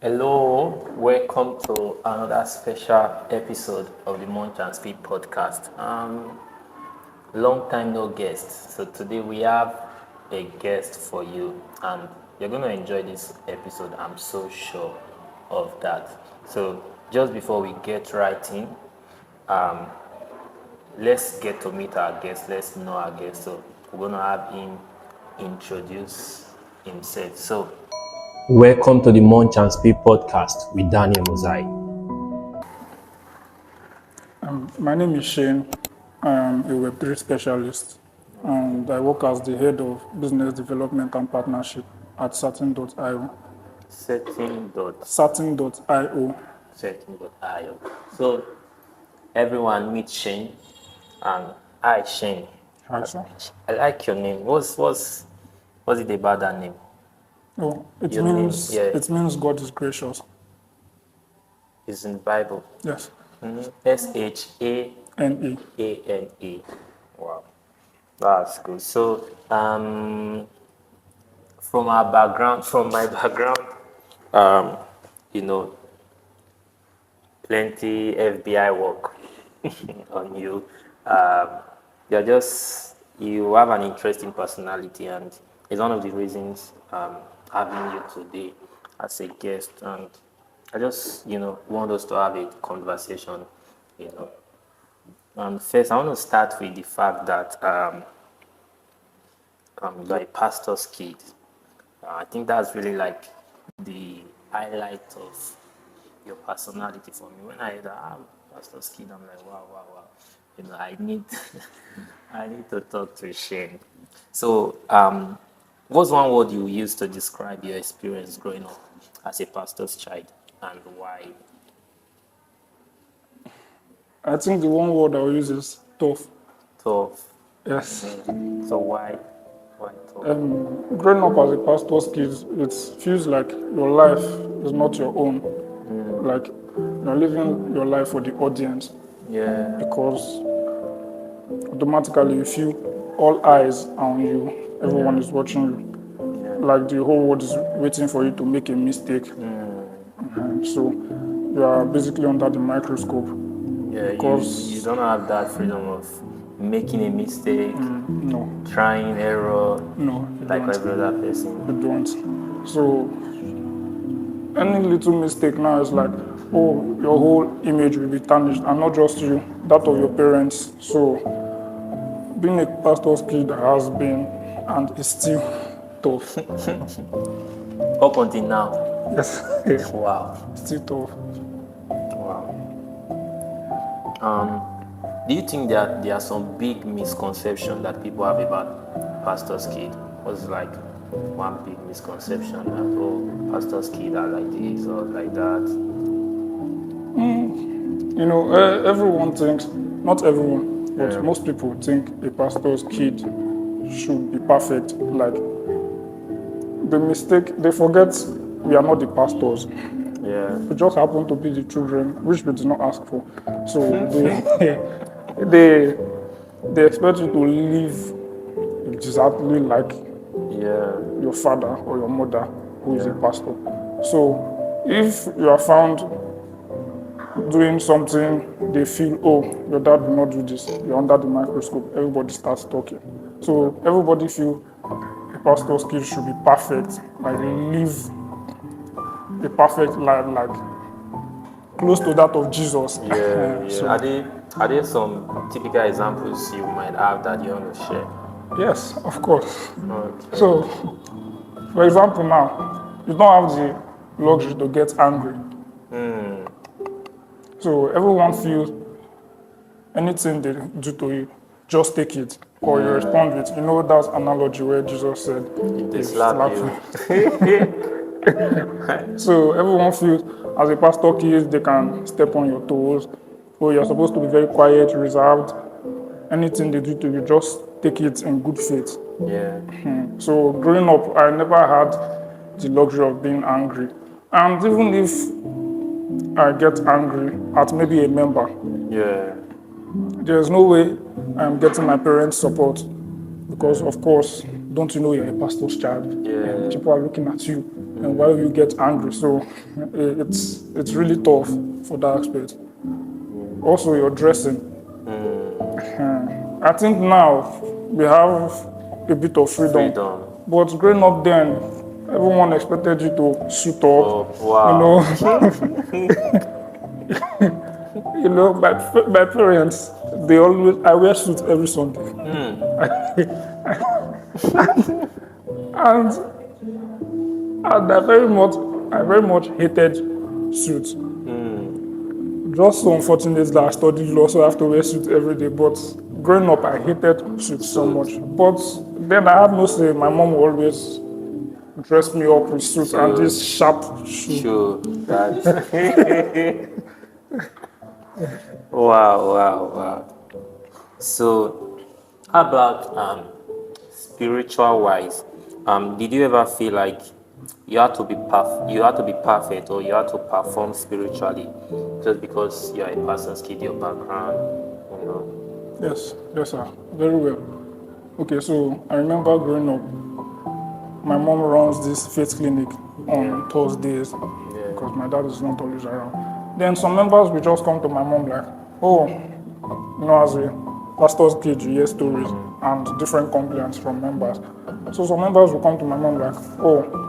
Hello, welcome to another special episode of the Munch and Spill Podcast. Long time no guest, so today we have a guest for you, and you're going to enjoy this episode. I'm so sure of that. So, just before we get right in, um, let's get to meet our guest. Let's know our guest. So, we're going to have him introduce himself. So, welcome to the Munch and Spill Podcast with Daniel Mosai. My name is Shane. I'm a Web3 specialist, and I work as the head of business development and partnership at Satin.io. Setting dot Satin.io. setting.io. So everyone meet Shane, and hi Shane. Hi, sir. I like your name. What's it about that name? Oh, Your name, yeah. it means God is gracious. It's in the Bible. Yes. Shane. N-E. Wow, that's good. So from my background, um, you know, plenty FBI work on you. You have an interesting personality, and it's one of the reasons having you today as a guest. And I just, want us to have a conversation, And first, I want to start with the fact that you're a pastor's kid. I think that's really like the highlight of your personality for me. When I heard that I'm pastor's kid, I'm like, wow. I need, I need to talk to Shane. So, what's one word you use to describe your experience growing up as a pastor's child, and why? I think the one word I'll use is tough. Tough. Yes. So why? Why tough? Growing up as a pastor's kid, it feels like your life is not your own. Like you're living your life for the audience. Yeah. Because automatically you feel all eyes are on you. Everyone is watching you. Yeah. Like the whole world is waiting for you to make a mistake. So you are basically under the microscope. Yeah. You don't have that freedom of making a mistake, No, trying error, no, you like don't. every other person. You don't. So any little mistake now is like, oh, your whole image will be tarnished, and not just you, that of your parents. So being a pastor's kid has been and is still tough. Up until now. Yes, Wow. still tough. Wow. Do you think that there are some big misconceptions that people have about pastor's kid? What's like one big misconception that pastor's kid are like this or like that? Everyone thinks, not everyone, but most people think a pastor's kid should be perfect. Like they forget we are not the pastors. Yeah. We just happen to be the children, which we did not ask for. So they expect you to live exactly like your father or your mother, who is a pastor. So if you are found doing something, they feel, oh, your dad will not do this. You're under the microscope. Everybody starts talking. So everybody feel a pastor's kid should be perfect, like live a perfect life, like close to that of Jesus. Yeah. So, Are there some typical examples you might have that you want to share? yes, of course. Okay. So, for example, now you don't have the luxury to get angry. So everyone feels anything they do to you, just take it, or you respond with, that analogy where Jesus said, They slap you. So everyone feels, as a pastor kid, they can step on your toes. Oh, you're supposed to be very quiet, reserved. Anything they do to you, just take it in good faith. Yeah. So growing up, I never had the luxury of being angry. And even if I get angry at maybe a member, Yeah. there's no way I'm getting my parents' support. Because, of course, don't you know you're a pastor's child? Yeah. People are looking at you. and why you get angry. So it's really tough for that aspect. Also, your dressing. I think now we have a bit of freedom. But growing up then, everyone expected you to suit up. Oh, wow. My parents, I wear suits every Sunday. and I very much hated suits. Just so unfortunate that I studied law, so I have to wear suits every day. But growing up, I hated suits so much. But then I have no say. My mom will always dress me up with suits and this sharp shoe. Sure. Wow. So, how about spiritual wise? Did you ever feel like you had to be perfect, or you had to perform spiritually just because you are a pastor's kid, your background, you know? Yes, sir. Very well. Okay, so I remember growing up, my mom runs this faith clinic on Thursdays because my dad is not always around. Then some members will just come to my mom like, oh, as a pastor's kid, you hear stories and different complaints from members. So some members will come to my mom like, oh,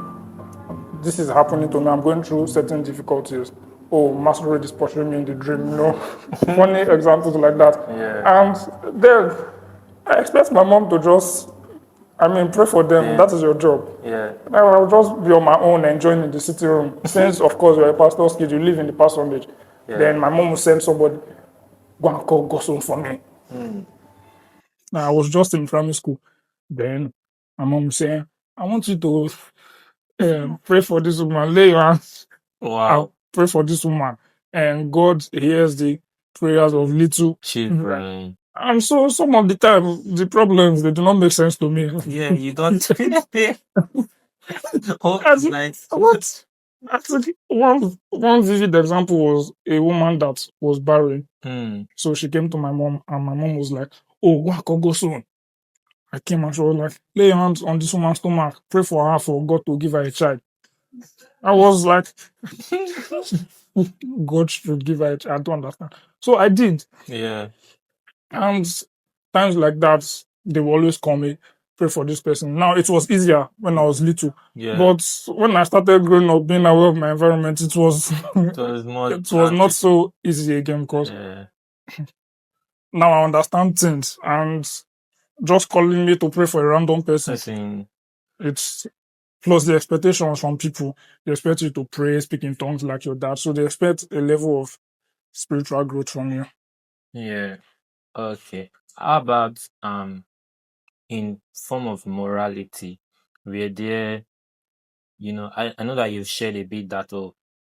this is happening to me. I'm going through certain difficulties. Oh, masquerade is pursuing me in the dream. Funny examples like that. And then I expect my mom to just, pray for them. That is your job. I'll just be on my own enjoying in the sitting room. Since, of course, you're a pastor's kid, you live in the parsonage. Then my mom will send somebody, go and call Gosun for me. Now, I was just in primary school. Then my mom was saying, I want you to pray for this woman. Lay your hands. Wow. Pray for this woman. And God hears the prayers of little children. And so some of the time, the problems, they do not make sense to me. Yeah, you don't. What? Actually, one vivid example was a woman that was barren. So she came to my mom, and my mom was like, oh, go soon. I came and she was like, lay your hands on this woman's stomach, pray for her for God to give her a child. I was like, God should give her a child. I don't understand. So I did. Yeah. And times like that, they will always call me, pray for this person. Now, it was easier when I was little. Yeah. But when I started growing up, being aware of my environment, it was not so easy again because now I understand things. And just calling me to pray for a random person, it's plus the expectations from people. They expect you to pray, speak in tongues like your dad. So they expect a level of spiritual growth from you. Yeah. Okay. How about in form of morality, where there, I know that you've shared a bit that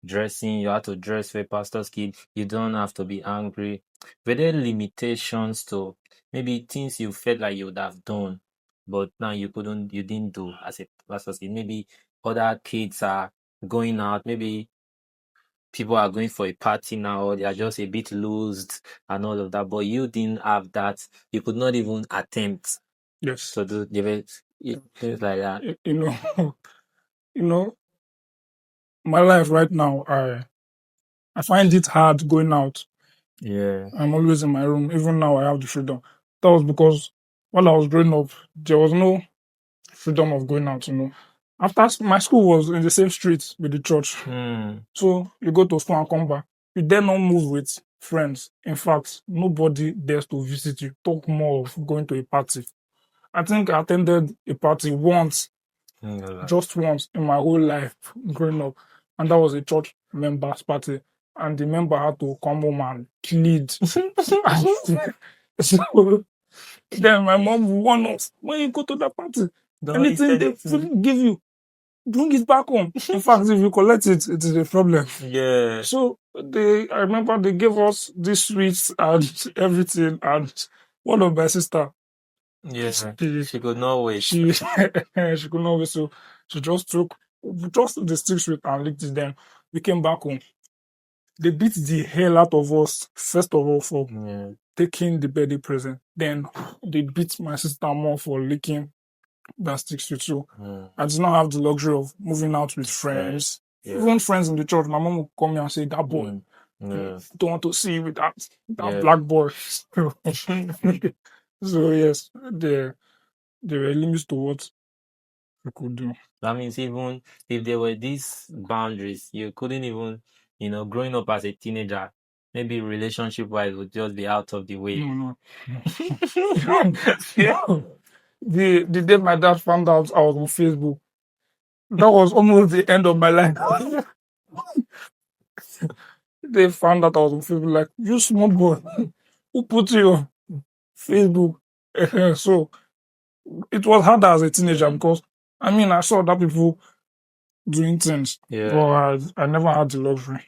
dressing, you have to dress for a pastor's kid, you don't have to be angry. Were there limitations to maybe things you felt like you would have done, but now you didn't do as a pastor's kid? Maybe other kids are going out, maybe people are going for a party now, they are just a bit loosed and all of that, but you didn't have that. You could not even attempt to do things like that. My life right now, I find it hard going out. Yeah. I'm always in my room. Even now, I have the freedom. That was because when I was growing up, there was no freedom of going out, After my school was in the same street with the church. So you go to school and come back. You dare not move with friends. In fact, nobody dares to visit you. Talk more of going to a party. I think I attended a party once, just once in my whole life growing up. And that was a church member's party. And the member had to come home and plead. So then my mom warned us, when you go to that party, anything they give you, bring it back home. In fact, if you collect it, it is a problem. Yeah. So I remember they gave us these sweets and everything. And one of my sister, she could not wait. She could not wait. So she just took the stick sweet and licked it. Then we came back home. They beat the hell out of us, first of all, for taking the birthday present. Then they beat my sister more for licking that sticks with you. I did not have the luxury of moving out with friends. Yeah. Even friends in the church, my mom would come here and say, that boy, don't want to see you with that black boy. So yes, there were limits to what we could do. That means even if there were these boundaries, you couldn't even, growing up as a teenager, maybe relationship-wise would just be out of the way. No. The day my dad found out I was on Facebook, that was almost the end of my life. They found out I was on Facebook, like, you small boy, who put you on Facebook? So it was harder as a teenager because I saw other people doing things, but I never had the luxury.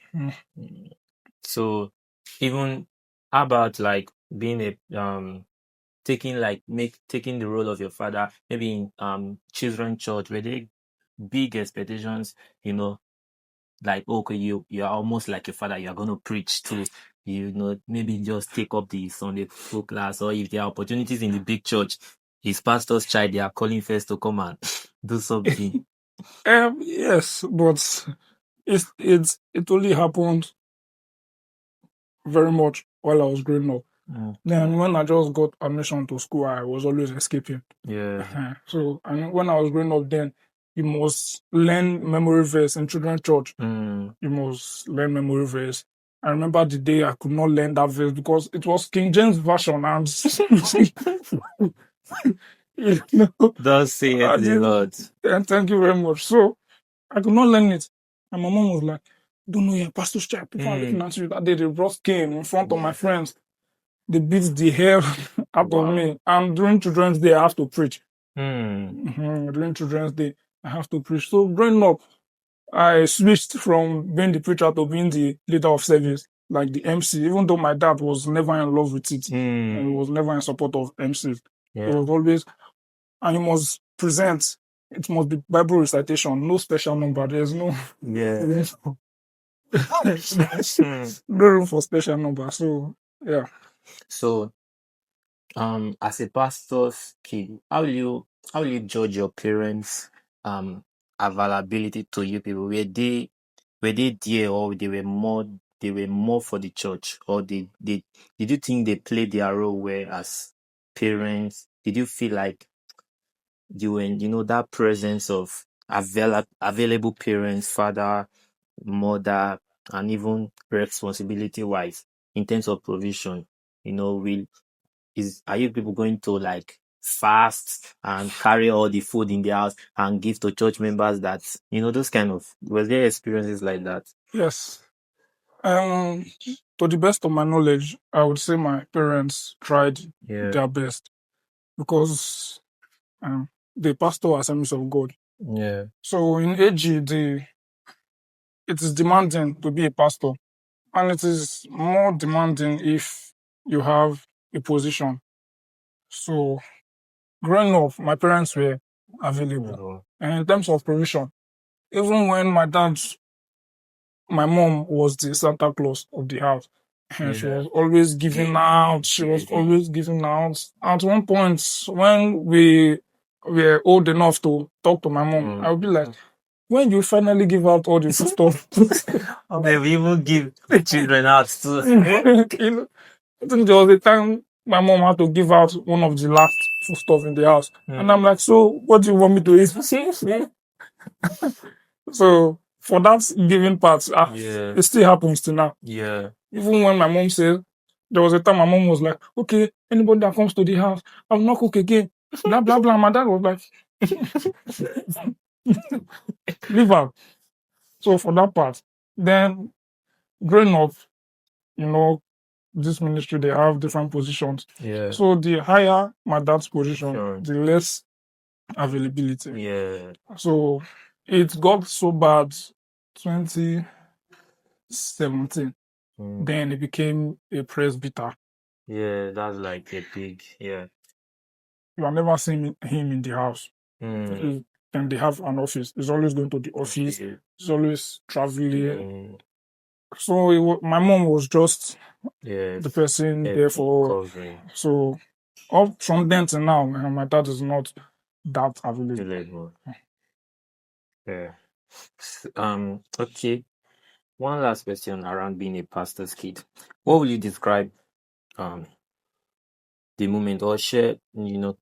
So even how about like being a taking the role of your father, maybe in children church, were there big expectations, like, okay, you are almost like your father, you are going to preach too, maybe just take up the Sunday school class, or if there are opportunities in the big church, his pastor's child, they are calling first to come and do something. Yes, but it only happened very much while I was growing up. Then when I just got admission to school, I was always escaping. So when I was growing up, then you must learn memory verse in children's church. You must learn memory verse. I remember the day I could not learn that verse because it was King James version, and Thus saith the Lord. And thank you very much. So I could not learn it. And my mom was like, don't know your pastor's child. People are looking at you. That day they brought cane in front of my friends. They beat the hair out of me. And during Children's Day, I have to preach. During Children's Day, I have to preach. So growing up, I switched from being the preacher to being the leader of service, like the MC, even though my dad was never in love with it. And he was never in support of MC. It was always, and you must present. It must be Bible recitation, no special number. There's no no room for special number. So yeah. So as a pastor's kid, how will you judge your parents' availability to you people? Were they there, or they were more for the church, or did you think they played their role well as parents? Did you feel like you were in, that presence of available parents, father, mother, and even responsibility wise in terms of provision? Are you people going to like fast and carry all the food in the house and give to church members? That those kind of, was there experiences like that? Yes. To the best of my knowledge, I would say my parents tried their best because they pastor Assemblies of God. So in AG, it is demanding to be a pastor, and it is more demanding if you have a position. So growing up, my parents were available. And in terms of provision, even when my mom was the Santa Claus of the house, and she was always giving out. At one point, when we were old enough to talk to my mom, I would be like, when you finally give out all the food stuff, they will even give children out too. I think there was a time my mom had to give out one of the last food stuff in the house. And I'm like, so what do you want me to eat? So for that giving part, it still happens to now. Even when my mom said, there was a time my mom was like, okay, anybody that comes to the house, I'll not cook again. Blah, blah, blah. My dad was like, leave her. So for that part, then growing up, this ministry, they have different positions. So the higher my dad's position, the less availability. So it got so bad 2017. Then it became a presbyter. That's like a big, You are never seeing him in the house. Then they have an office. He's always going to the office. He's always traveling. So my mom was just the person there for covering. So up from then to now, my dad is not that available. Yeah. Okay. One last question around being a pastor's kid. What will you describe the moment, or share,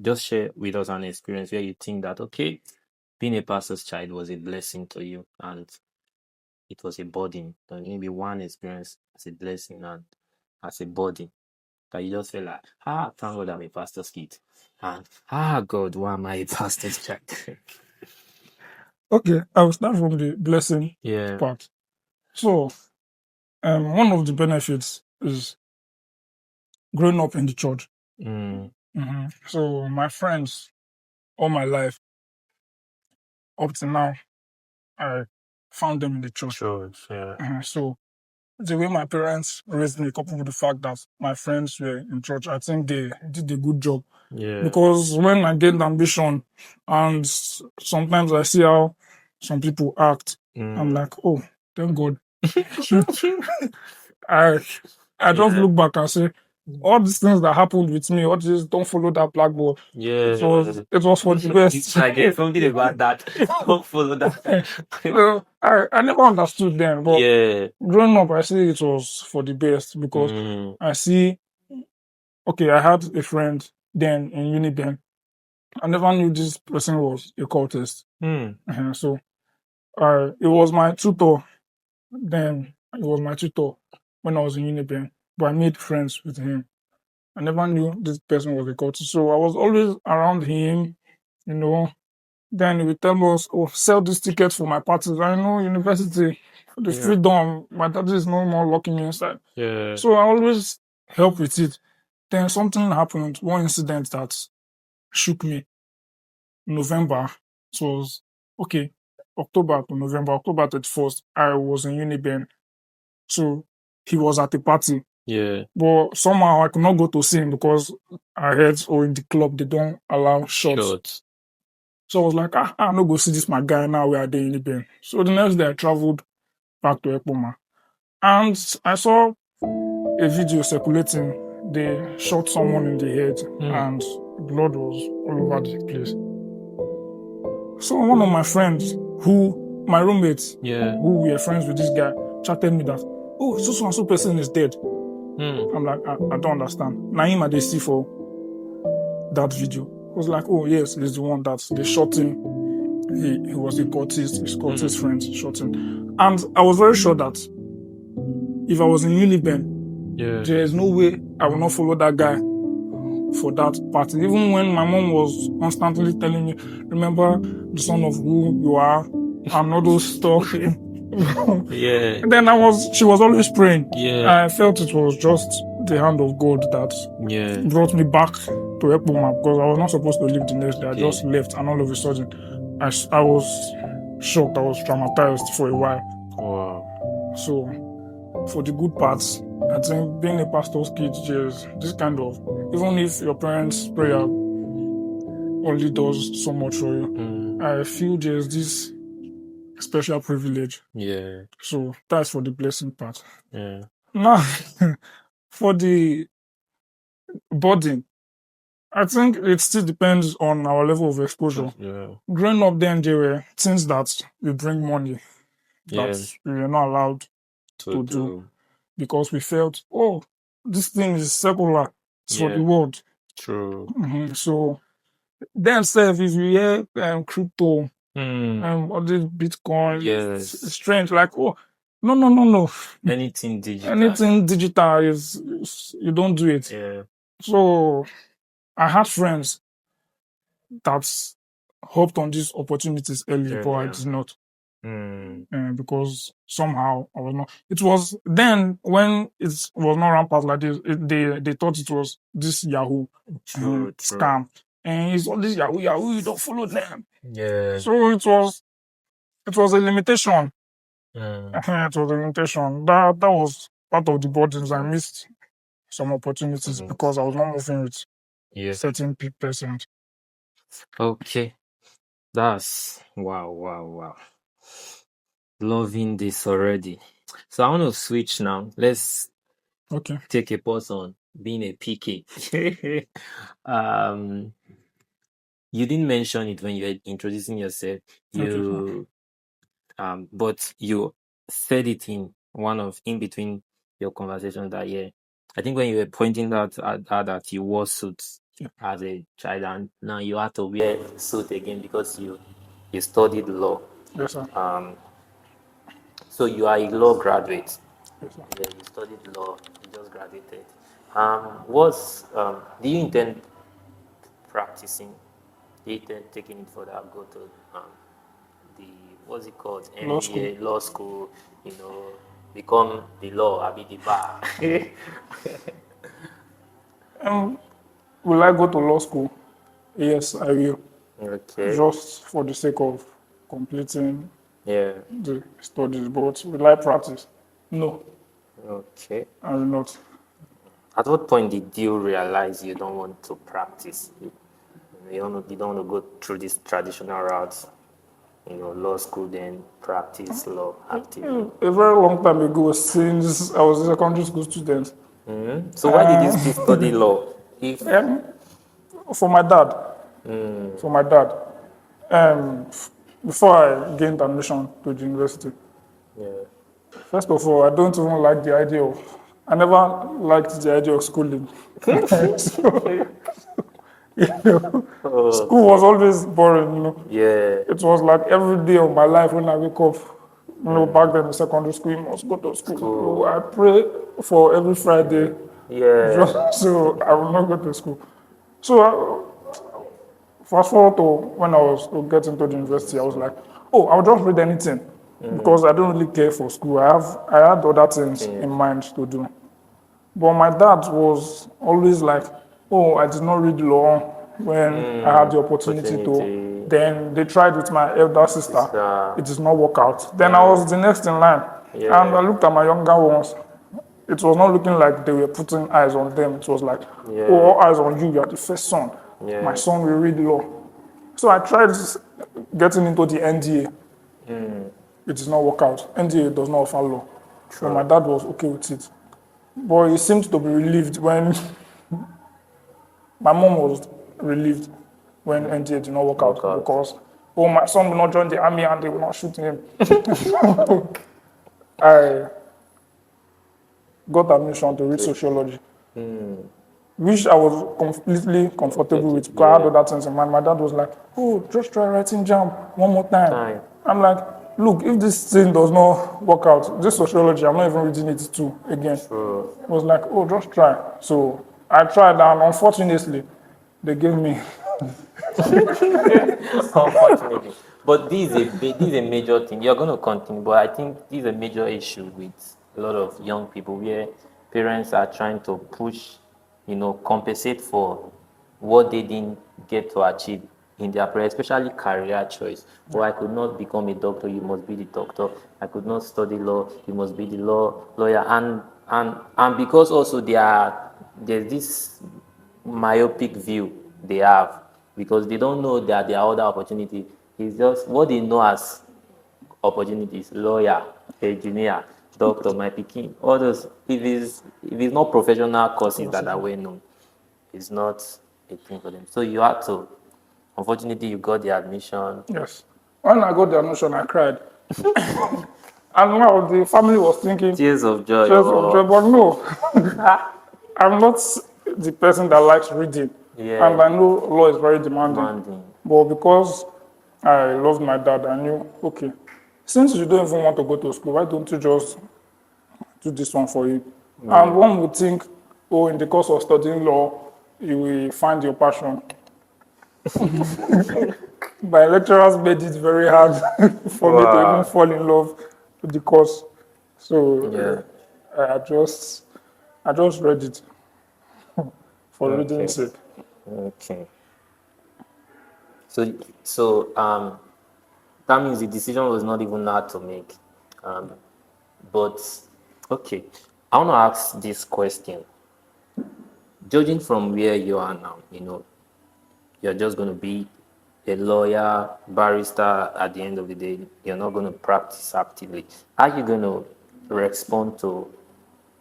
just share with us an experience where you think that, okay, being a pastor's child was a blessing to you and it was a burden. Maybe one experience as a blessing and as a burden that you just feel like, thank God I'm a pastor's kid. And, God, why am I a pastor's child? Okay, I will start from the blessing part. So, one of the benefits is growing up in the church. So, my friends, all my life, up to now, I found them in the church. So, the way my parents raised me, coupled with the fact that my friends were in church, I think they did a good job. Because when I get ambition and sometimes I see how some people act, I'm like, oh, thank God. I just look back and say, all these things that happened with me, all this, don't follow that blackboard. It was for the best. I get something about that. Don't follow that. So, I never understood then, but growing up, I see it was for the best because I see, okay, I had a friend then in uni then. I never knew this person was a cultist. So it was my tutor then. It was my tutor when I was in uni then, but I made friends with him. I never knew this person was a cultist. So I was always around him, Then he would tell us, oh, sell this ticket for my parties. I know university, the freedom, my daddy is no more locking me inside. So I always help with it. Then something happened, one incident that shook me. November, it was, October to November, October 31st, I was in Uniben. So he was at a party. But somehow I could not go to see him because I heard, in the club, they don't allow shots. So I was like, I'm not going to see this my guy now we are there in Uniben. So the next day I traveled back to Ekpoma. And I saw a video circulating. They shot someone in the head and blood was all over the place. So one of my friends, my roommates, who were friends with this guy, chatted me that, oh, so and so person is dead. I'm like, I don't understand. Naim I they see for that video. I was like, oh yes, he's the one that they shot him. He was a cultist, his cultist friends shot him. And I was very sure that if I was in Uniben, there is no way I will not follow that guy for that party. Even when my mom was constantly telling me, remember the son of who you are, and all those stuff. And then she was always praying. I felt it was just the hand of God that brought me back to Ekpoma because I was not supposed to leave the next day. I just left, and all of a sudden, I was shocked. I was traumatized for a while. Wow. So, for the good parts, I think being a pastor's kid, there's this kind of, even if your parents' prayer only does so much for you, I feel there's this special privilege. So that's for the blessing part. Now, for the burden, I think it still depends on our level of exposure. Growing up then, there were things that will bring money that we were not allowed to do because we felt, this thing is secular, it's for the world. So then, if you hear crypto, all this Bitcoin, it's strange. Like, no. Anything digital. Anything digital is you don't do it. So I had friends that hopped on these opportunities early, but I did not. Because somehow I was not. It was then when it was not rampant like this. They thought it was this Yahoo scam, and it's all this Yahoo. You don't follow them. So it was a limitation. It was a limitation. That was part of the burdens. I missed some opportunities because I was not moving with certain percent. Okay, that's wow. Loving this already. So I want to switch now. Let's take a pause on being a PK. you didn't mention it when you were introducing yourself. Okay. But you said it in between your conversations that I think when you were pointing out that you wore suits as a child, and now you have to wear suit again because you studied law. Yes, sir. So you are a law graduate. Yes, sir. Yeah, you studied law. You just graduated. Do you intend practicing? Do you intend taking it further? Go to the what's it called? Law school. MBA, law school. Become the law. I be the bar. Will I go to law school? Yes, I will. Okay. Just for the sake of completing Yeah. the studies. But will I practice? No, Okay. I will not. At what point did you realize you don't want to practice? You don't want to go through this traditional route, law school, then practice law actively. A very long time ago, since I was a secondary school student, So why did you still study law? If um, for my dad, for my dad, before I gained admission to the university, yeah, first of all, I don't even like the idea of, I never liked the idea of schooling. So, school was always boring. yeah, It was like every day of my life when I wake up, back then in secondary school, you must go to school. So I pray for every Friday, yeah, just so I will not go to school. So fast forward to when I was getting to the university, I was like, oh, I'll just read anything because I don't really care for school. I had other things in mind to do. But my dad was always like, oh, I did not read law when I had the opportunity to. Then they tried with my elder sister. It did not work out. Then I was the next in line. And I looked at my younger ones. It was not looking like they were putting eyes on them. It was like, oh, all eyes on you. You are the first son. My son will read law. So I tried getting into the NDA. It did not work out. NDA does not offer law. So my dad was okay with it. But he seemed to be relieved when my mom was relieved when NDA did not work out because, oh, my son will not join the army and they will not shoot him. I got admission to read sociology, which I was completely comfortable with because I had other things in mind. My dad was like, oh, just try writing jam one more time. I'm like, look, if this thing does not work out, this sociology, I'm not even reading it too again. I was like, oh, just try. So I tried, and unfortunately, they gave me. unfortunately. But this is a major thing. You're going to continue, but I think this is a major issue with a lot of young people where parents are trying to push, compensate for what they didn't get to achieve in their career, especially career choice. Oh, I could not become a doctor, you must be the doctor. I could not study law, you must be the lawyer. And because also there's this myopic view they have because they don't know that there are other opportunities. It's just what they know as opportunities: lawyer, engineer, doctor, my picking. All those. If it's not professional courses that are well known, it's not a thing for them. So you had to. Unfortunately, you got the admission. Yes. When I got the admission, I cried. And now the family was thinking, Tears of joy. but no, I'm not the person that likes reading. Yeah. And I know law is very demanding. But because I loved my dad, I knew, okay, since you don't even want to go to school, why don't you just do this one for you? And one would think, oh, in the course of studying law, you will find your passion. My lecturers made it very hard for me to even fall in love with the course. So I just read it for reading's sake. Okay. So that means the decision was not even hard to make. But okay, I want to ask this question. Judging from where you are now, you're just going to be a lawyer, barrister at the end of the day. You're not going to practice actively. How are you going to respond to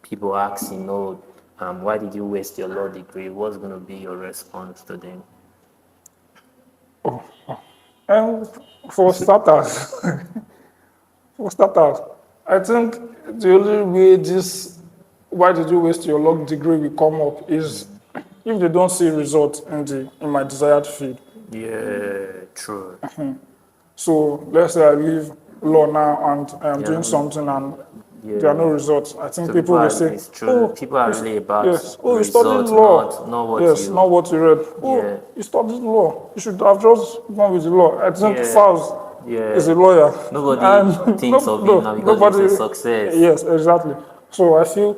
people asking, why did you waste your law degree? What's going to be your response to them? And for starters, I think the only way this why did you waste your law degree will come up is if they don't see results in my desired field. Yeah, true. So let's say I leave law now and I am doing no- something and Yeah. there are no results. I think So people will say, it's true. People are you- really about yes, oh, you studied results, law. not what Yes, you. not what you read. Oh, Yeah. you studied law. You should have just gone with the law. I think Yeah. Faust Yeah. is a lawyer. Nobody And thinks of him now because nobody, he's a success. yes, exactly. So I feel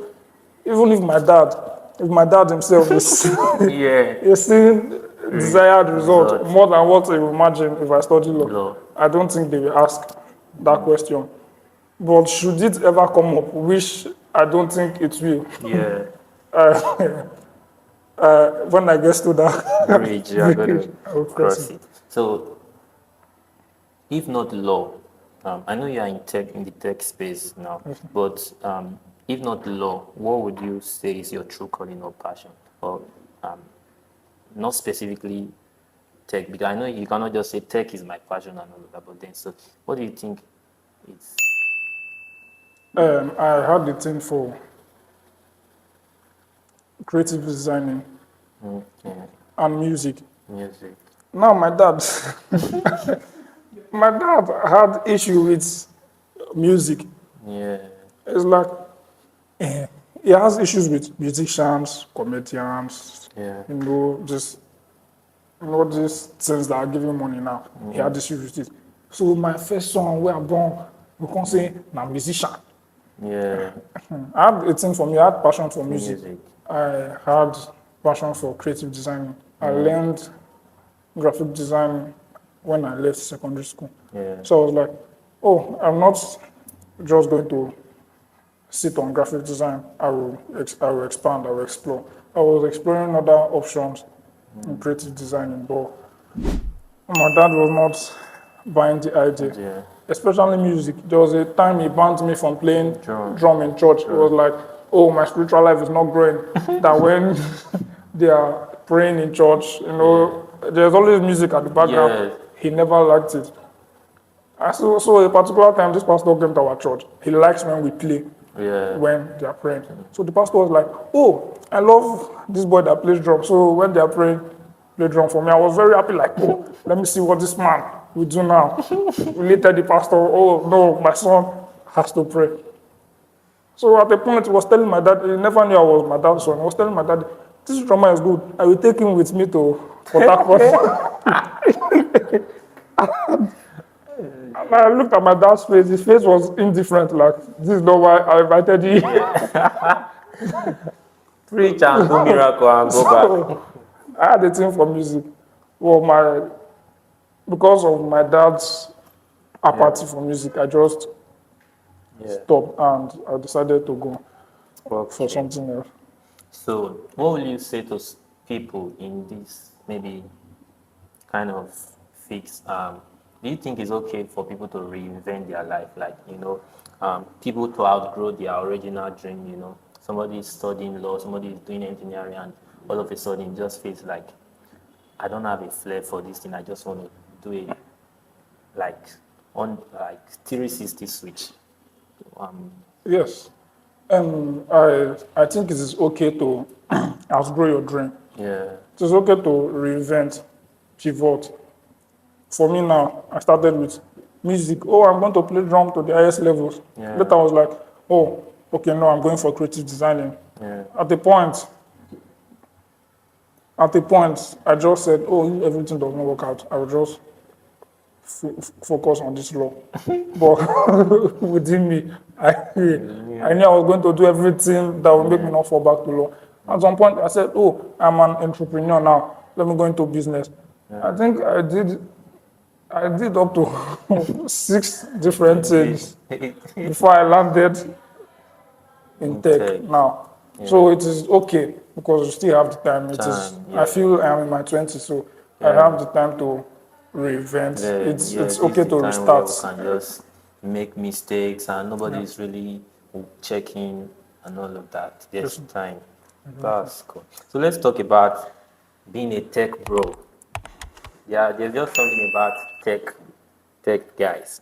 even if my dad himself is, Yeah. is seeing desired result Result. more than what I imagine if I study law, Law. I don't think they will ask that question. But should it ever come up, which I don't think it will, Yeah. when I get to that Bridge, you are going bridge, I will to cross cross it. it. So, if not law, I know you are in the tech space now, but if not law, what would you say is your true calling or passion? Or not specifically tech, because I know you cannot just say tech is my passion and all of that, but then, so what do you think it's? I had the thing for creative designing Yeah, and music. music. Now my dad had issue with music. Yeah, It's like he has issues with musicians, comedians, yeah, just these things that are giving money now. He had issues with it. So my first song where I born, we can say I'm musician. yeah, I had a thing for me, I had passion for music. music. I had passion for creative design. I learned graphic design when I left secondary school. Yeah, So I was like, oh, I'm not just going to sit on graphic design. I will expand, I will explore. I was exploring other options in creative designing, but my dad was not buying the idea, yeah, especially music. There was a time he banned me from playing Drum. drum in church. It was like, oh, my spiritual life is not growing. That when they are praying in church, there's always music at the background. Yeah. He never liked it. So a particular time, this pastor came to our church. He likes when we play, yeah, when they are praying. So the pastor was like, oh, I love this boy that plays drum. So when they are praying, play drum for me. I was very happy, like, oh, let me see what this man will do now. We later the pastor, oh, no, my son has to pray. So at the point, he was telling my dad, he never knew I was my dad's son. He was telling my dad, this drummer is good. I will take him with me to Port Harcourt. And I looked at my dad's face. His face was indifferent. Like, this is not why I invited you. Preach and do miracle and go back. So I had a thing for music. Well, because of my dad's apathy for music, I just stopped and I decided to go for something else. So, what will you say to people in this maybe kind of fix? Do you think it's okay for people to reinvent their life? Like, people to outgrow their original dream, somebody is studying law, somebody is doing engineering, and all of a sudden it just feels like, I don't have a flair for this thing. I just want to do it like 360 switch. Yes. I think it is okay to outgrow your dream. Yeah. It is okay to reinvent, pivot. For me now, I started with music. Oh, I'm going to play drum to the highest levels. Yeah. Later I was like, oh, okay, no, I'm going for creative designing. Yeah. At the point, I just said, oh, if everything does not work out, I will just focus on this law. But within me, I knew I was going to do everything that would make me not fall back to law. At some point, I said, oh, I'm an entrepreneur now. Let me go into business. I think I did up to 6 different things before I landed in tech now. Yeah. So it is okay because you still have the time. I feel I'm in my 20s, so I have the time to reinvent. It's okay to restart. We can just make mistakes and nobody's really checking and all of that. There's time. That's cool. So let's talk about being a tech bro. Yeah, there's just something about tech guys.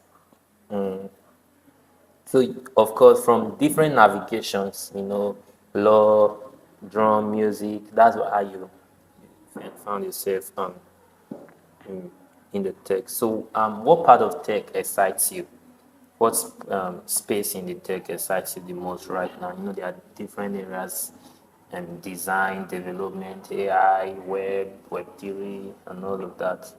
So, of course, from different navigations, law, drum, music, that's how you found yourself in the tech. So, what part of tech excites you? What space in the tech excites you the most right now? There are different areas, design, development, AI, Web3, and all of that.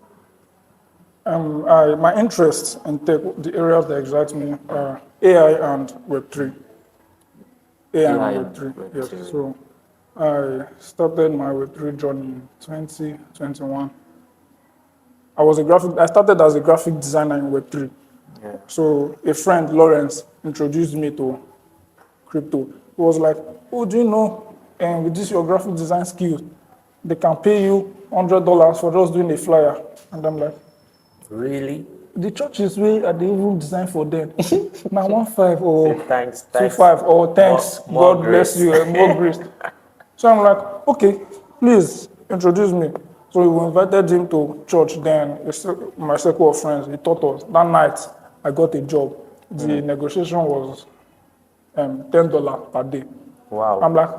My interests in tech, the areas that excite me are AI and Web3. AI and AI and Web3, yes. Web3. So I started my Web3 journey in 2021. I started as a graphic designer in Web3. Yeah. So a friend, Lawrence, introduced me to crypto. He was like, oh, do you know, with this your graphic design skills, they can pay you $100 for just doing a flyer. And I'm like, Really? the churches where they even design for them. Now 1.5 or Thanks. 2.5 or thanks, More God bless you, and more grace. So I'm like, okay, please introduce me. So we invited him to church. Then my circle of friends, he taught us. That night, I got a job. The negotiation was $10 per day. Wow. I'm like,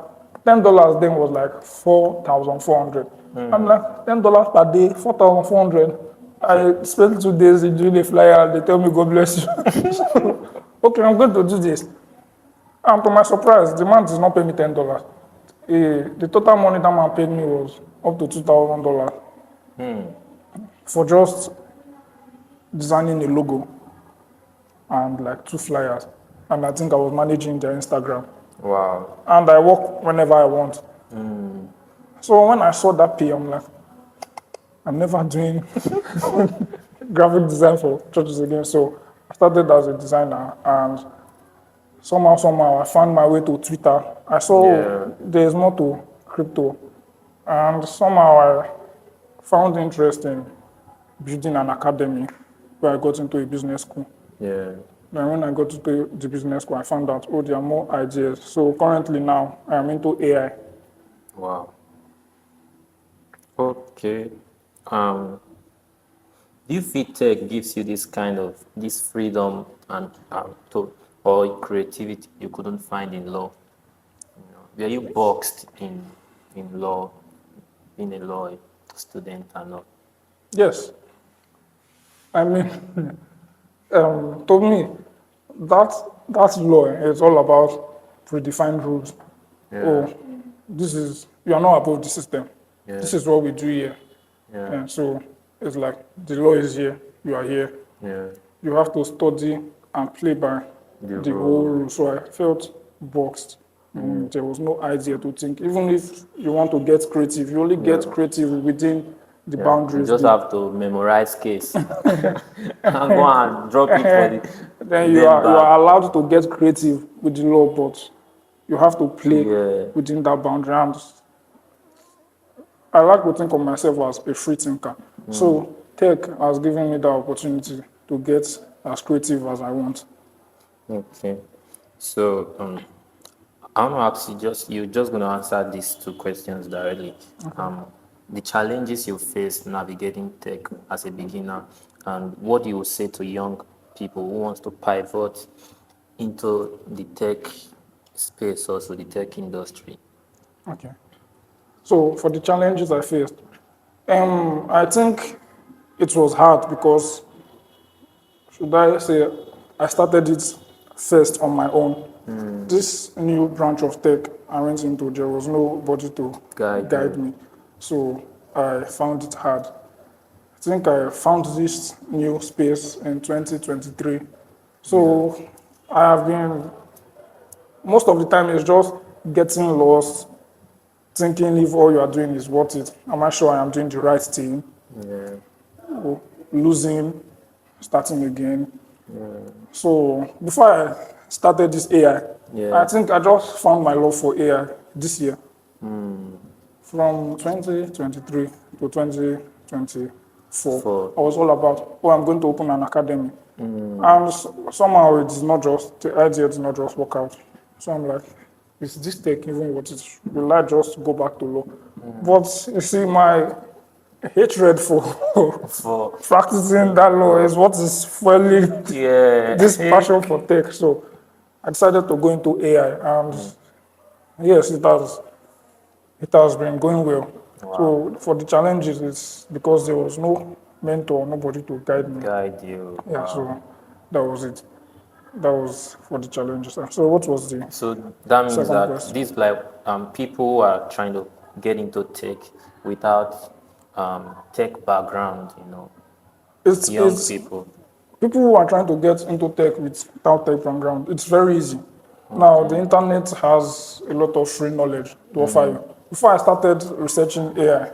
$10 then was like 4,400. I'm like, $10 per day, 4,400. I spent 2 days doing a flyer. They tell me, God bless you. Okay, I'm going to do this. And to my surprise, the man did not pay me $10. The total money that man paid me was up to $2,000 for just designing a logo and like 2 flyers. And I think I was managing their Instagram. Wow. And I work whenever I want. So when I saw that pay, I'm like, I'm never doing graphic design for churches again. So I started as a designer, and somehow I found my way to Twitter. I saw there's more to crypto, and somehow I found interest in building an academy where I got into a business school. Yeah. Then when I got to the business school, I found out, oh, there are more ideas. So currently now, I am into AI. Wow. Okay. Do you feel tech gives you this freedom and or creativity you couldn't find in law? Were you boxed in law, being a law student or not? Yes. I mean, to me, that's law. It's all about predefined rules. Yeah. Oh, you are not above the system. Yeah. This is what we do here. Yeah. And so it's like the law is here, you are here. Yeah. You have to study and play by the whole rule. So I felt boxed. There was no idea to think. Even if you want to get creative, you only get creative within the boundaries. You just have to memorize case and go and drop it for the. Then you are allowed to get creative with the law, but you have to play within that boundary. And I like to think of myself as a free thinker. So tech has given me the opportunity to get as creative as I want. Okay. So I want to ask you, you're just going to answer these 2 questions directly. Okay. The challenges you face navigating tech as a beginner, and what you would say to young people who wants to pivot into the tech space, also the tech industry. Okay. So for the challenges I faced, I think it was hard because, should I say, I started it first on my own. This new branch of tech I went into, there was nobody to guide me. So I found it hard. I think I found this new space in 2023. So I have been, most of the time it's just getting lost, thinking if all you are doing is worth it. Am I sure I am doing the right thing? Or losing, starting again. So before I started this AI, I think I just found my love for AI this year. From 2023 to 2024, I was all about, I'm going to open an academy. And somehow the idea did not just work out. So I'm like, is this tech even what it is? Will I just go back to law? But you see, my hatred for for practicing that law is what is fueling this passion for tech. So I decided to go into AI, and yes, it has been going well. Wow. So for the challenges, it's because there was no mentor, nobody to guide me. Guide you. Yeah, Wow. so that was it. That was for the challenges. So what was the So that means second that question? these like people who are trying to get into tech without tech background, you know, young It's people. people who are trying to get into tech without tech background. It's very easy. Now the internet has a lot of free knowledge to offer you. Before I started researching AI,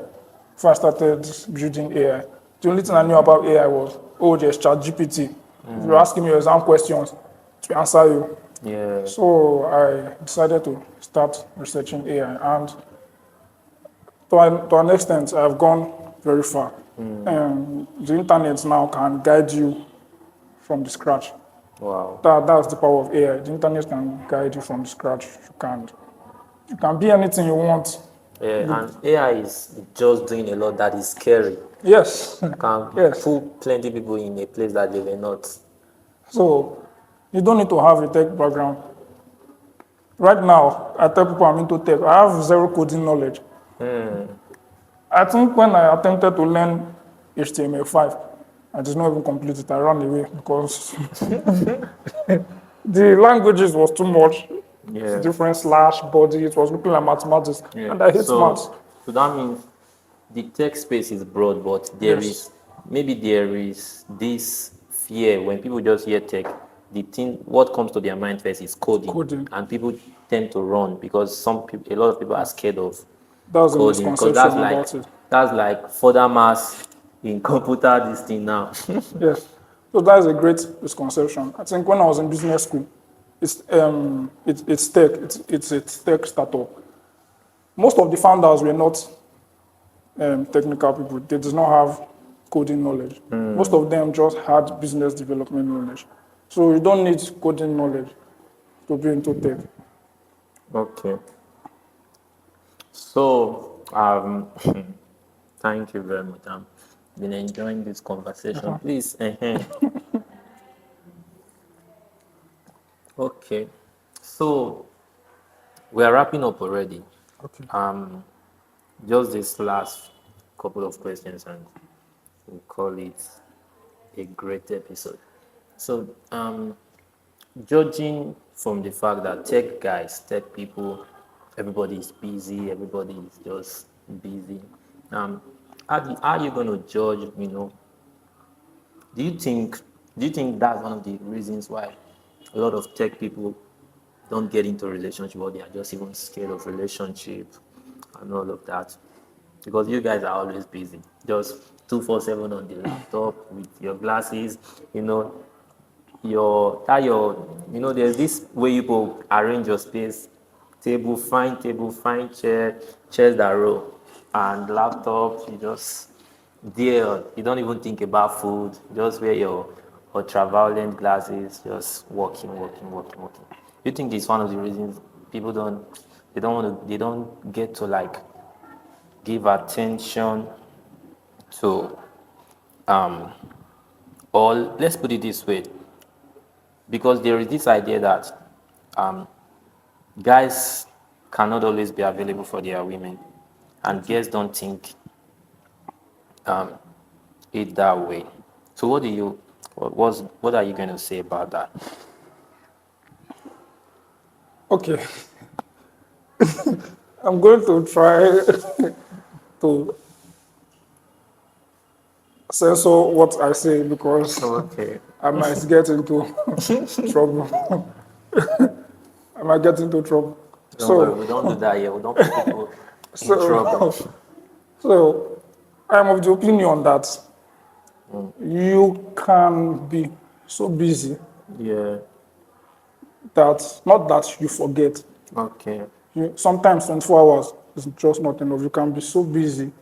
before I started building AI, the only thing I knew about AI was, oh, there's ChatGPT. If you're asking me exam questions, to answer you. Yeah. So I decided to start researching AI, and to an extent, I've gone very far. The internet now can guide you from the scratch. Wow. That's the power of AI. The internet can guide you from the scratch. You can be anything you want. Yeah, and AI is just doing a lot that is scary. Yes, Can yes. put plenty people in a place that they were not. So you don't need to have a tech background. Right now, I tell people I'm into tech. I have zero coding knowledge. I think when I attempted to learn HTML5, I did not even complete it. I ran away because the languages was too much. Yeah. Different slash body. It was looking like mathematics, Yeah. and I hate maths. So that means the tech space is broad, but there is this fear when people just hear tech. The thing, what comes to their mind first is coding, and people tend to run because a lot of people are scared of That's a coding because misconception about it. that's like further mass in computer this thing now. Yes. So that is a great misconception. I think when I was in business school, it's tech. It's a tech startup. Most of the founders were not technical people. They did not have coding knowledge. Most of them just had business development knowledge. So you don't need coding knowledge to be into tech. Okay. So thank you very much. I've been enjoying this conversation. Please. Okay. So we are wrapping up already. Okay. Just this last couple of questions, and we'll call it a great episode. So, judging from the fact that tech guys, tech people, everybody is busy, everybody is just busy. How are you going to judge? You know, do you think that's one of the reasons why a lot of tech people don't get into a relationship, or they are just even scared of relationship and all of that? Because you guys are always busy, just 247 on the laptop with your glasses, you know, there's this way you people arrange your space, table, fine chair, chairs that row, and laptop, you just there, you don't even think about food, just wear your ultraviolet glasses, just working. You think it's one of the reasons people they don't get to like give attention to or let's put it this way, because there is this idea that guys cannot always be available for their women, and girls don't think it that way. So what are you going to say about that? Okay. I'm going to try to censor what I say because Okay. I might get into trouble. I might get into trouble. Don't worry, we don't do that here. We don't put people in trouble. So I'm of the opinion that you can be so busy Yeah. that not that you forget. Okay. Sometimes 24 hours is just not enough. You can be so busy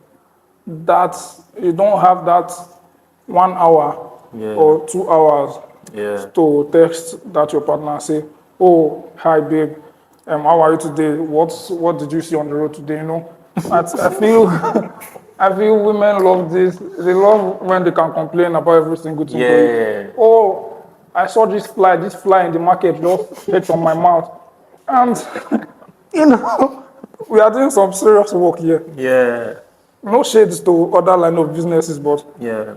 that you don't have that 1 hour or 2 hours to text that your partner and say, "Oh, hi babe, how are you today? What did you see on the road today?" You know, I I feel women love this. They love when they can complain about every single thing to you. Yeah. Oh, I saw this fly in the market just hit on my mouth. And, you know, we are doing some serious work here. Yeah. No shades to other line of businesses, but Yeah.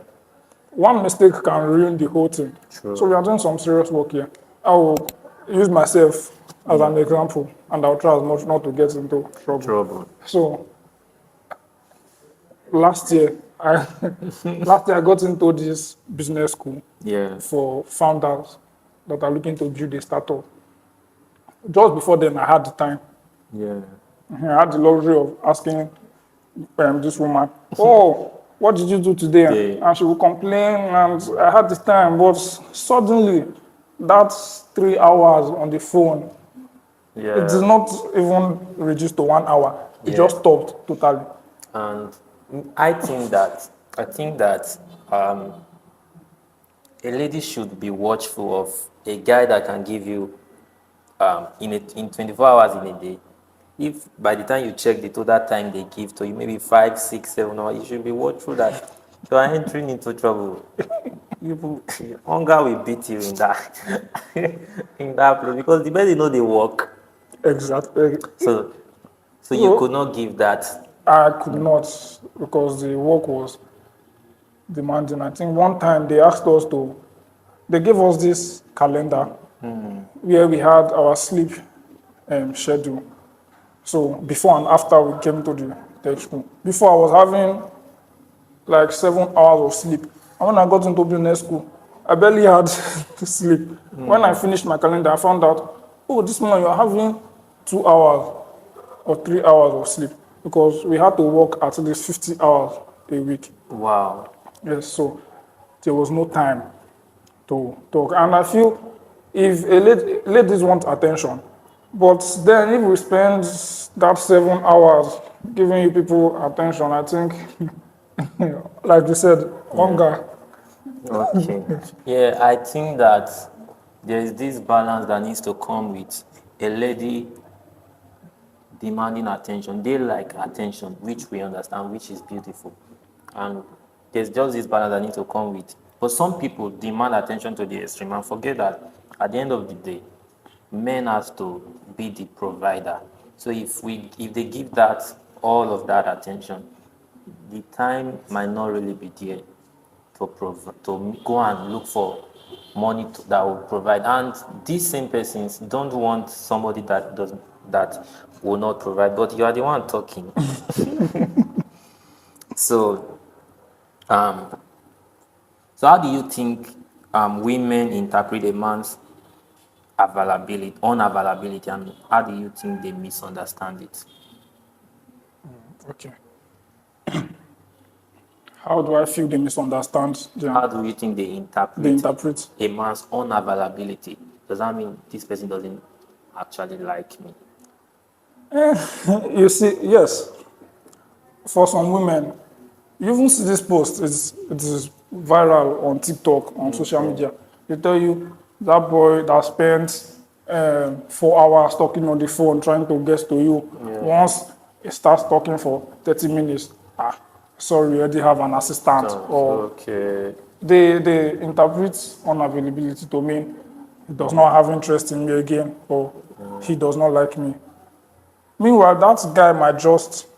one mistake can ruin the whole thing. True. So we are doing some serious work here. I will use myself as an example, and I'll try as much not to get into trouble. So last year, I got into this business school Yeah. for founders that are looking to build a startup. Just before then, I had the time. Yeah. I had the luxury of asking this woman, "Oh, what did you do today?" And she would complain, and I had the time. But suddenly, that's 3 hours on the phone. Yeah. It did not even reduce to 1 hour. It just stopped totally. And I think that a lady should be watchful of a guy that can give you in 24 hours in a day. If by the time you check the total time they give to you, maybe 5, 6, 7 hours, you should be watchful that you are entering into trouble. Hunger will beat you in that in that place because the best you know they work. Exactly. So you could not give that. I could not because the work was demanding. I think one time they asked us they gave us this calendar where we had our sleep schedule. So before and after we came to the tech school. Before I was having like 7 hours of sleep. And when I got into business school, I barely had to sleep. When I finished my calendar, I found out, oh, this morning you're having 2 hours or 3 hours of sleep because we had to work at least 50 hours a week. Wow. Yes, so there was no time to talk. And I feel if ladies want attention, but then if we spend that 7 hours giving you people attention, I think, like you said, hunger. Okay. Yeah, I think that there is this balance that needs to come with a lady demanding attention. They like attention, which we understand, which is beautiful. And there's just this balance that needs to come with. But some people demand attention to the extreme and forget that at the end of the day, men has to be the provider. So if they give that all of that attention, the time might not really be there to go and look for money that will provide. And these same persons don't want somebody that will not provide. But you are the one talking. So how do you think women interpret a man's unavailability, and how do you think they misunderstand it? Okay. How do I feel they misunderstand? How do you think they interpret a man's unavailability? Does that mean this person doesn't actually like me? You see, yes. For some women, you even see this post, it is viral on TikTok, on social media. They tell you that boy that spent 4 hours talking on the phone trying to get to you. Once he starts talking for 30 minutes, sorry, you already have an assistant. They interpret unavailability to mean he does not have interest in me again, or he does not like me. Meanwhile, that guy might just,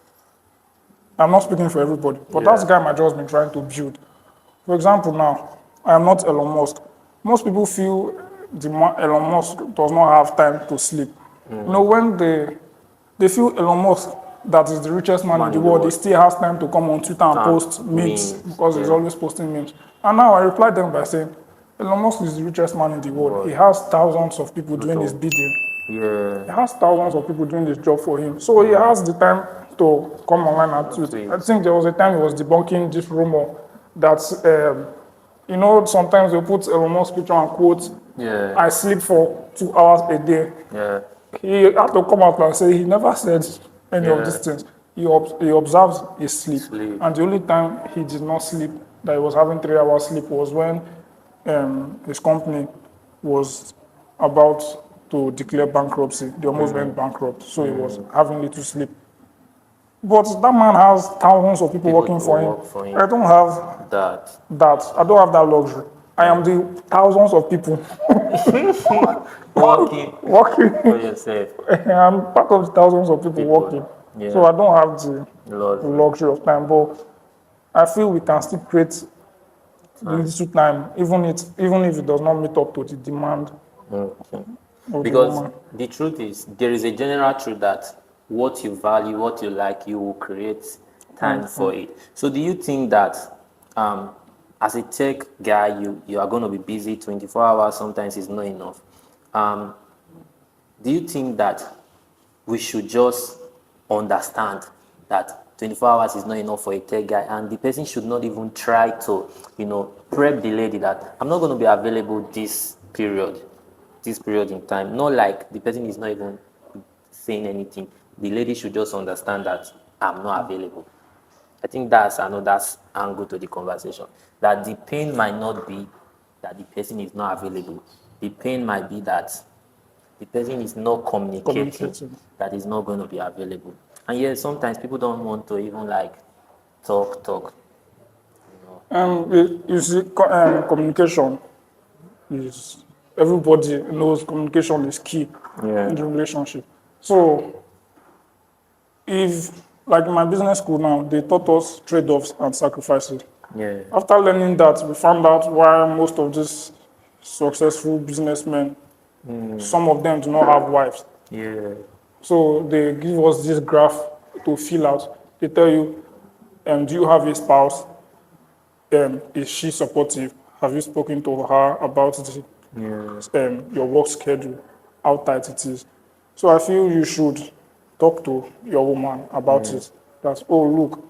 I'm not speaking for everybody, but that guy might just be trying to build. For example, now, I am not Elon Musk. Most people feel Elon Musk does not have time to sleep. You know, when they feel Elon Musk, that is the richest man in the world, he still has time to come on Twitter and post memes because he's always posting memes. And now I reply them by saying, Elon Musk is the richest man in the world. He has thousands of people doing his bidding. He has thousands of people doing this job for him. So he has the time to come online and tweet. I think there was a time he was debunking this rumor that, you know, sometimes they put Elon Musk picture and quote, I sleep for 2 hours a day. He had to come out and say he never said any of these things. He observes his sleep. And the only time he did not sleep, that he was having 3 hours sleep, was when his company was about to declare bankruptcy. They almost went bankrupt, so he was having little sleep. But that man has thousands of people working for him. work for him. I don't have That that. I don't have that luxury. I am the thousands of people working working. for yourself. I'm part of the thousands of people working. Yeah. So I don't have the Lord. luxury of time. But I feel we can still create little time, even if it does not meet up to the demand Okay. of Because the woman. the truth is, there is a general truth that what you value, what you like, you will create time for it. So, do you think that as a tech guy, you are going to be busy 24 hours? Sometimes it's not enough. Do you think that we should just understand that 24 hours is not enough for a tech guy, and the person should not even try to, prep the lady that I'm not going to be available this period in time? Not like the person is not even saying anything. The lady should just understand that I'm not available. I think that's another angle to the conversation. That the pain might not be that the person is not available. The pain might be that the person is not communicating that is not going to be available. And yes, sometimes people don't want to even like talk. You see, communication is, everybody knows communication is key in the relationship. So if, like in my business school now, they taught us trade-offs and sacrifices. Yeah. After learning that, we found out why most of these successful businessmen, some of them do not have wives. Yeah. So they give us this graph to fill out. They tell you, do you have a spouse? Is she supportive? Have you spoken to her about your work schedule, how tight it is? So I feel you should talk to your woman about it. That, oh, look,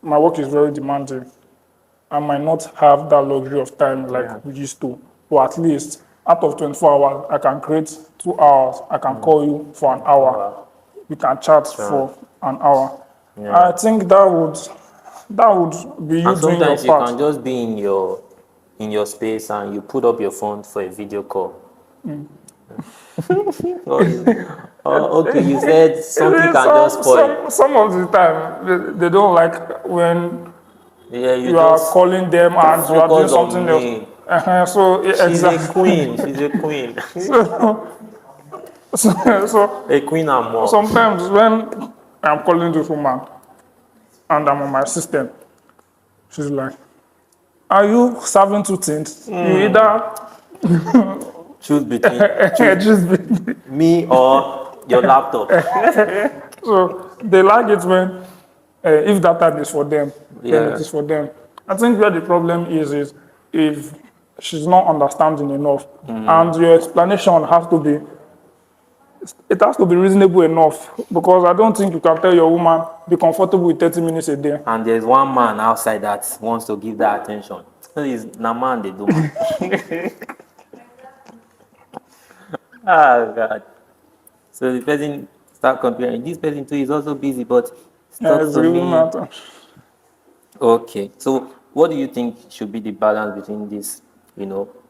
my work is very demanding. I might not have that luxury of time like we used to, but at least out of 24 hours, I can create 2 hours. I can call you for an hour. We can chat for an hour. I think that would be you And doing your sometimes you part. can just be in your space and you put up your phone for a video call. Okay, you said something can just spoil. Some of the time, they don't like when Yeah, you are calling them and you are doing focus on something me. else. So She's exactly. a queen. She's a queen. So A queen and more. sometimes when I'm calling this woman and I'm on my system, she's like, "Are you serving two things? You either Choose between just me or your laptop." So they like it when if that time is for them, then it is for them. I think where the problem is if she's not understanding enough, and your explanation has to be, it has to be reasonable enough, because I don't think you can tell your woman be comfortable with 30 minutes a day. And there's one man outside that wants to give that attention. So it's na man they do. Oh God. So the person start comparing. This person too is also busy, but It's talks to really me. matter. Okay. So what do you think should be the balance between this,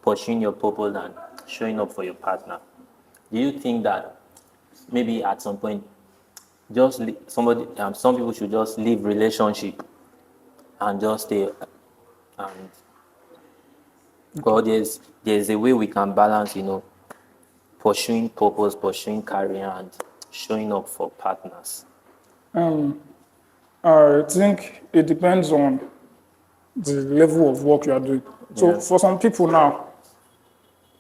pursuing your purpose and showing up for your partner? Do you think that maybe at some point, just some people should just leave relationship and just stay, and well, there's a way we can balance, pursuing purpose, pursuing career, and showing up for partners. I think it depends on the level of work you are doing. So for some people now,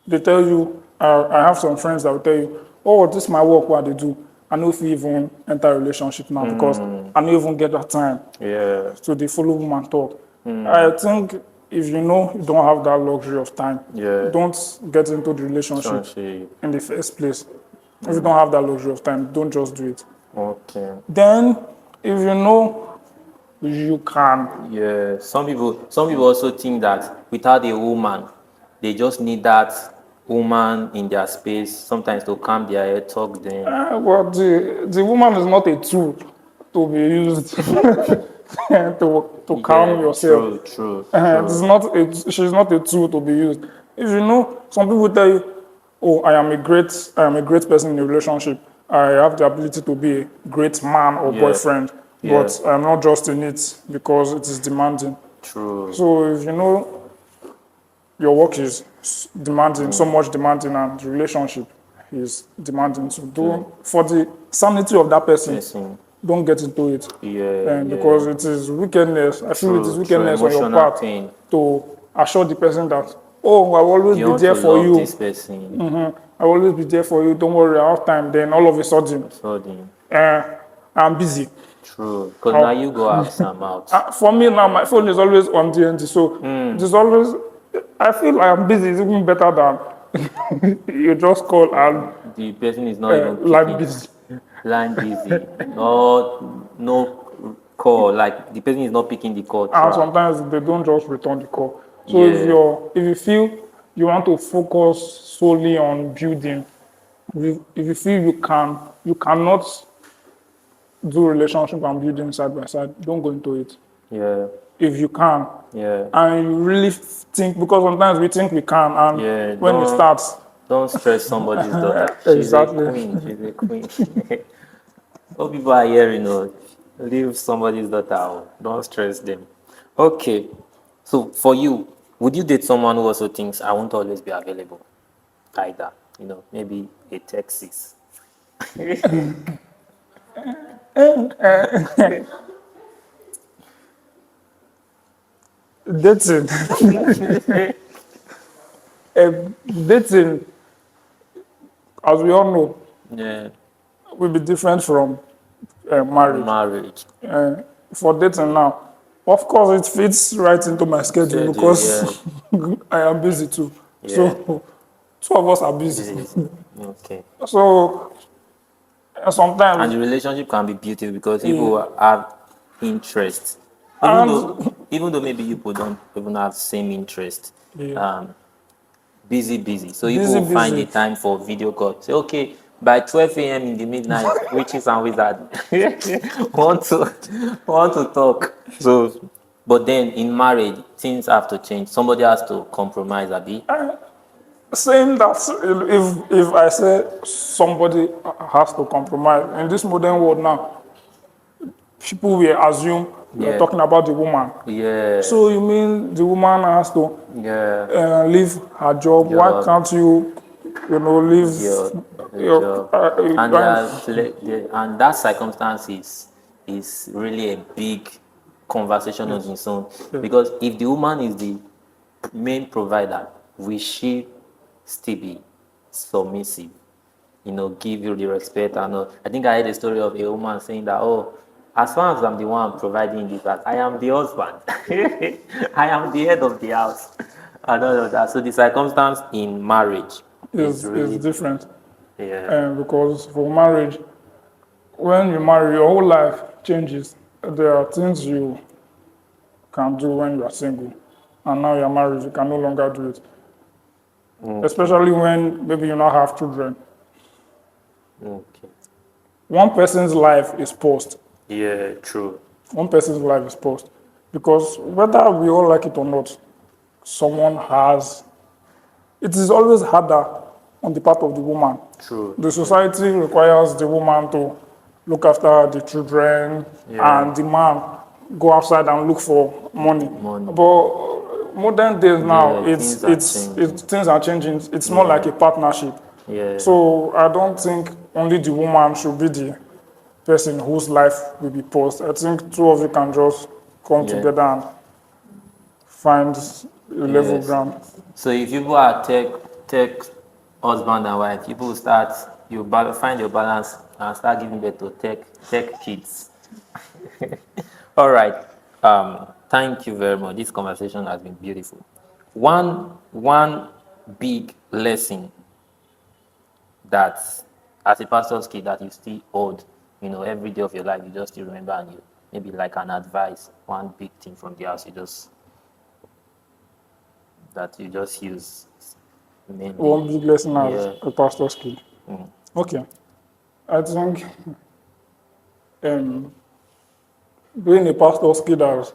they tell you, I have some friends that will tell you, oh, this is my work, what they do. I know if you even enter a relationship now because I don't even get that time. Yeah. So they follow woman talk. I think if you know you don't have that luxury of time, don't get into the relationship in the first place. If you don't have that luxury of time, don't just do it. Okay. Then, if you know you can. Yeah. Some people also think that without a woman, they just need that woman in their space, sometimes to calm their head, talk them. Well, the woman is not a tool to be used to calm yourself. True. She's not a tool to be used. If you know, some people tell you, "Oh, I am a great person in a relationship. I have the ability to be a great man or boyfriend but I'm not just in it because it is demanding. True. So if you know your work is demanding, so much demanding, and the relationship is demanding, so don't, for the sanity of that person, don't get into it. Because it is wickedness. I feel it is wickedness on your part to assure the person that, oh, I will always be there for you. This person. I will always be there for you. Don't worry, I have time. Then all of a sudden, I'm busy. True. Because now you go ask Sam out. For me now, my phone is always on DND. So there's always, I feel I am busy. It's even better than you just call and the person is not even line busy. Line busy. No call. Like the person is not picking the call. And sometimes they don't just return the call. So if you feel you want to focus solely on building, if you feel you cannot do relationship and building side by side, don't go into it. If you can. And you really think, because sometimes we think we can, and when it starts, don't stress somebody's daughter. She's a queen. All people are hearing, leave somebody's daughter out. Don't stress them. Okay. So for you, would you date someone who also thinks I won't always be available? Either, maybe a Texas. Dating. Dating, as we all know, will be different from marriage. For dating now, of course, it fits right into my schedule because I am busy too. So, two of us are busy. Okay. So, sometimes. And the relationship can be beautiful because people have interest. Even though maybe people don't even have the same interest. Busy. So you will find the time for video call. Say, okay, by 12 a.m. in the midnight, witches and wizards want to talk. So, but then in marriage, things have to change. Somebody has to compromise, Abi. Saying that if I say somebody has to compromise in this modern world now, people will assume you're talking about the woman. So you mean the woman has to leave her job? Why can't you, leave your and that circumstance is really a big conversation on its own. Because if the woman is the main provider, will she still be submissive? Give you the respect and all. I think I heard a story of a woman saying that, as far as I'm the one providing this, I am the husband. I am the head of the house. And all of that. So the circumstance in marriage is different. Because for marriage, when you marry, your whole life changes. There are things you can do when you are single. And now you're married, you can no longer do it. Especially when maybe you now have children. One person's life is paused. True. One person's life is paused. Because whether we all like it or not, it is always harder on the part of the woman. True. The society requires the woman to look after the children and the man go outside and look for money. But modern days now, things are changing. It's more like a partnership. So I don't think only the woman should be the person whose life will be paused. I think two of you can just come together and find a level ground. So if you go at tech husband and wife, people find your balance and start giving birth to tech kids. All right. Thank you very much. This conversation has been beautiful. One big lesson that, as a pastor's kid, that you still hold, every day of your life, you just still remember, and you maybe like an advice, one big thing from the house, you just use. Maybe. One big lesson as a pastor's kid. Okay. I think being a pastor's kid has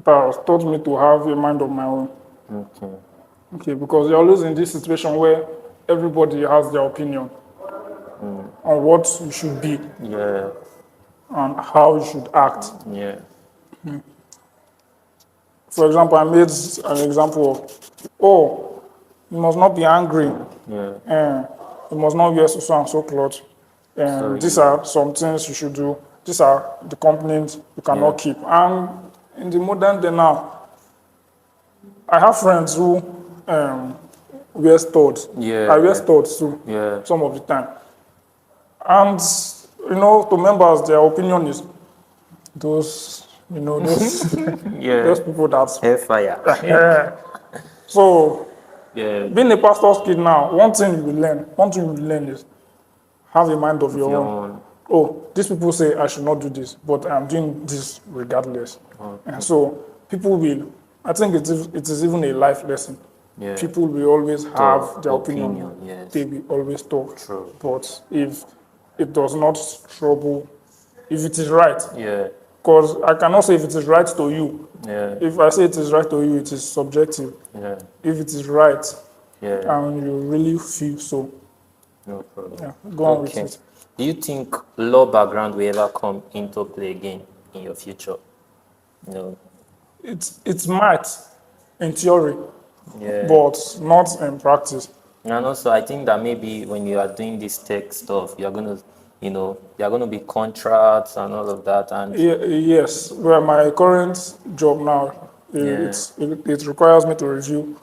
taught me to have a mind of my own. Okay, because you're always in this situation where everybody has their opinion on what you should be. and how you should act. Yeah. For example, I made an example of, oh, you must not be angry. Yeah. You must not wear so and so clothes. So These you. are some things you should do. These are the complaints you cannot Yeah. keep. And in the modern day now, I have friends who wear studs. I wear Yeah. studs too, Yeah. some of the time. And, to members, their opinion is those, Yeah. those people that. Hellfire. Yeah. So, Yeah. being a pastor's kid now, one thing you will learn is have a mind of Of your your own. own. Oh, these people say I should not do this, but I'm doing this regardless. And so people will, I think it is even a life lesson. Yeah. People will always have their opinion. Yes. They will always talk. True. But if it does not trouble, if it is right, Yeah. because I cannot say if it is right to you. Yeah. If I say it is right to you, it is subjective. Yeah. If it is right, Yeah. and you really feel so, No problem. yeah, go on with Okay. it. Do you think law background will ever come into play again in your future? No. It might, in theory, Yeah. but not in practice. And also, I think that maybe when you are doing this tech stuff, you're gonna, there are gonna be contracts and all of that. And Yes, well, my current job now, Yeah. it requires me to review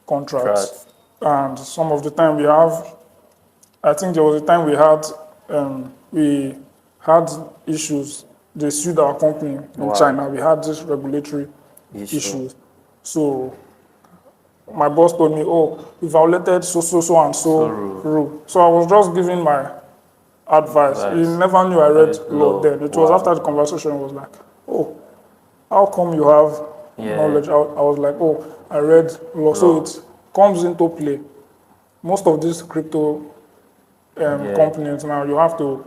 contracts. contracts. And some of the time I think there was a time we had issues. They sued our company in Wow. China. We had this regulatory Issue. issues. So my boss told me, oh, we violated so and so rule. So I was just giving my advice. He Advice. never knew I read law Law. then. It was Wow. after the conversation was like, oh, how come you have Yeah. knowledge? I was like, oh, I read law. So Law. it comes into play. Most of these crypto Yeah. companies now, you have to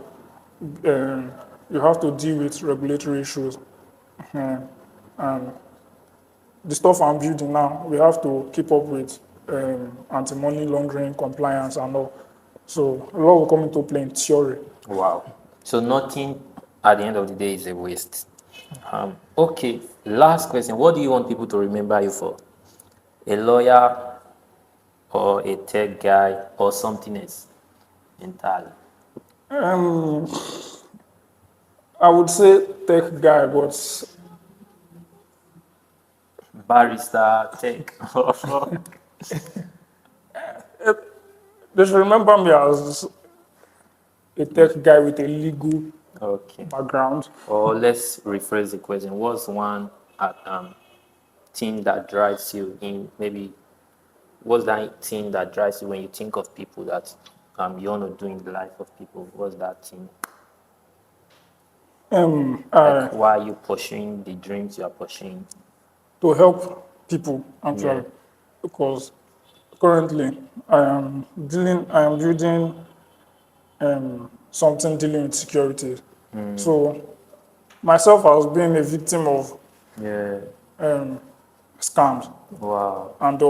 deal with regulatory issues. And the stuff I'm building now, we have to keep up with anti-money laundering, compliance, and all. So a lot will come into play in theory. Wow. So nothing at the end of the day is a waste. Okay. Last question. What do you want people to remember you for? A lawyer or a tech guy or something else entirely? Um, I would say tech guy, but Barrister, tech. they should remember me as a tech guy with a legal Okay. background. Or let's rephrase the question. What's one thing that drives you in maybe what's that thing that drives you when you think of people that you want to do in the life of people? What's that thing? Like why are you pursuing the dreams you are pursuing? To help people actually, Yeah. because currently I am building something dealing with security. So myself, I was being a victim of Yeah. scams, Wow. and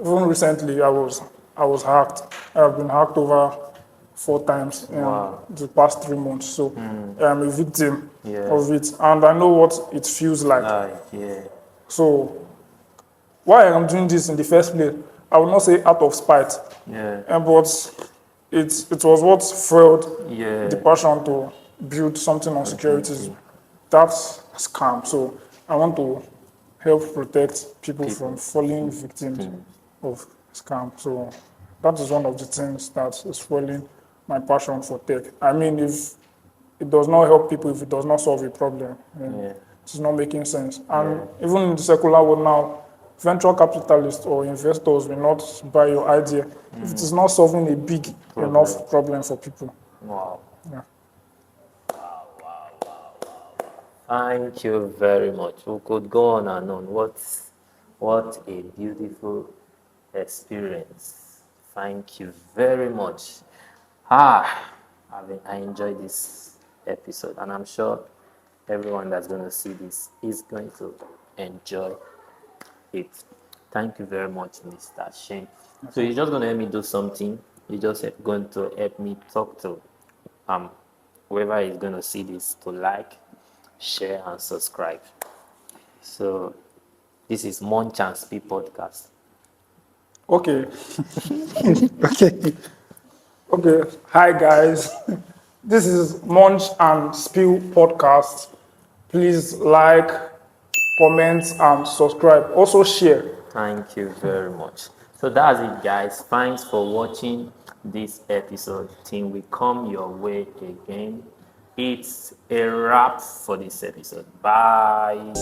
even recently I was hacked. I've been hacked over 4 times in Wow. the past 3 months. So I'm a victim Yeah. of it, and I know what it feels like. Yeah. So why I'm doing this in the first place, I will not say out of spite, Yeah. but it was what fueled Yeah. the passion to build something on security. That's scam. So I want to help protect people from falling victims of scam. So that is one of the things that is fueling my passion for tech. I mean, if it does not help people, if it does not solve a problem, then Yeah. it's not making sense. And even in the secular world now, venture capitalists or investors will not buy your idea if it is not solving a big enough problem for people. Wow. Yeah. Thank you very much. We could go on and on. What a beautiful experience. Thank you very much. I enjoyed this episode, and I'm sure everyone that's going to see this is going to enjoy it. Thank you very much, Mr. Shane. So you're just going to help me do something. You're just going to help me talk to whoever is going to see this to like, share, and subscribe. So this is Munch and Spill Podcast. Okay. Okay. Hi, guys. This is Munch and Spill Podcast. Please like, comment, and subscribe. Also share. Thank you very much. So that's it, guys. Thanks for watching this episode. Till we come your way again. It's a wrap for this episode. Bye.